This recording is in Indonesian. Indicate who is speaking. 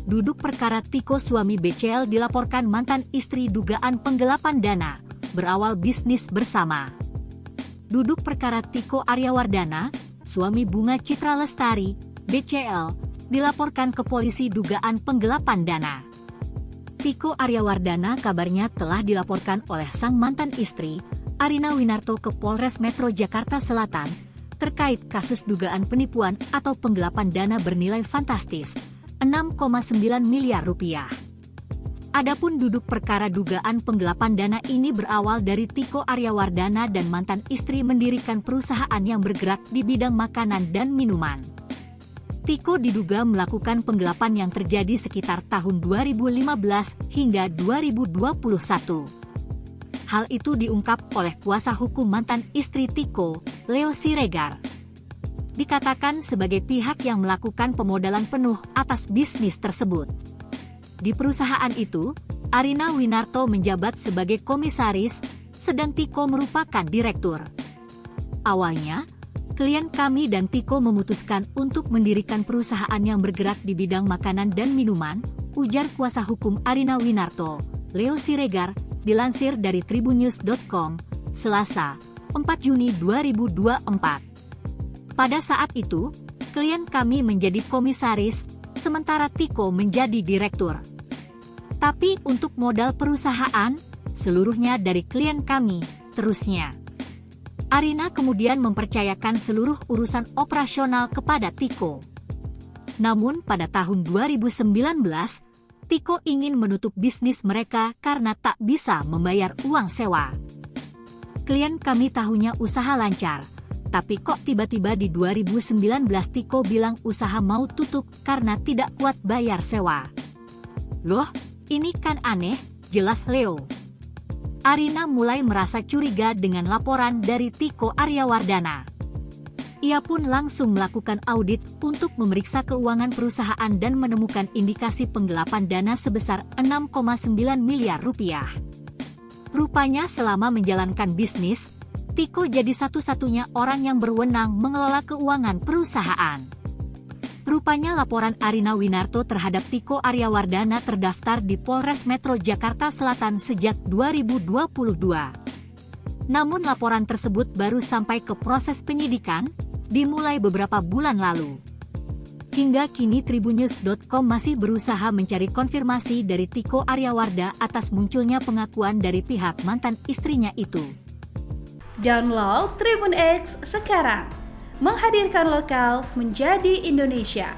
Speaker 1: Duduk perkara Tiko suami BCL dilaporkan mantan istri dugaan penggelapan dana, berawal bisnis bersama. Duduk perkara Tiko Aryawardana, suami Bunga Citra Lestari, BCL, dilaporkan ke polisi dugaan penggelapan dana. Tiko Aryawardana kabarnya telah dilaporkan oleh sang mantan istri, Arina Winarto ke Polres Metro Jakarta Selatan, terkait kasus dugaan penipuan atau penggelapan dana bernilai fantastis, 6,9 miliar rupiah. Adapun duduk perkara dugaan penggelapan dana ini berawal dari Tiko Aryawardana dan mantan istri mendirikan perusahaan yang bergerak di bidang makanan dan minuman. Tiko diduga melakukan penggelapan yang terjadi sekitar tahun 2015 hingga 2021. Hal itu diungkap oleh kuasa hukum mantan istri Tiko, Leo Siregar. Dikatakan sebagai pihak yang melakukan pemodalan penuh atas bisnis tersebut. Di perusahaan itu, Arina Winarto menjabat sebagai komisaris, sedang Tiko merupakan direktur. Awalnya, klien kami dan Tiko memutuskan untuk mendirikan perusahaan yang bergerak di bidang makanan dan minuman, ujar kuasa hukum Arina Winarto, Leo Siregar, dilansir dari tribunnews.com, Selasa, 4 Juni 2024. Pada saat itu, klien kami menjadi komisaris, sementara Tiko menjadi direktur. Tapi untuk modal perusahaan, seluruhnya dari klien kami, terusnya. Arina kemudian mempercayakan seluruh urusan operasional kepada Tiko. Namun pada tahun 2019, Tiko ingin menutup bisnis mereka karena tak bisa membayar uang sewa. Klien kami tahunya usaha lancar, tapi kok tiba-tiba di 2019 Tiko bilang usaha mau tutup karena tidak kuat bayar sewa. Loh, ini kan aneh, jelas Leo. Arina mulai merasa curiga dengan laporan dari Tiko Aryawardana. Ia pun langsung melakukan audit untuk memeriksa keuangan perusahaan dan menemukan indikasi penggelapan dana sebesar 6,9 miliar rupiah. Rupanya selama menjalankan bisnis, Tiko jadi satu-satunya orang yang berwenang mengelola keuangan perusahaan. Rupanya laporan Arina Winarto terhadap Tiko Aryawardana terdaftar di Polres Metro Jakarta Selatan sejak 2022. Namun laporan tersebut baru sampai ke proses penyidikan, dimulai beberapa bulan lalu. Hingga kini tribunnews.com masih berusaha mencari konfirmasi dari Tiko Aryawarda atas munculnya pengakuan dari pihak mantan istrinya itu.
Speaker 2: Download Tribun X sekarang, menghadirkan lokal menjadi Indonesia.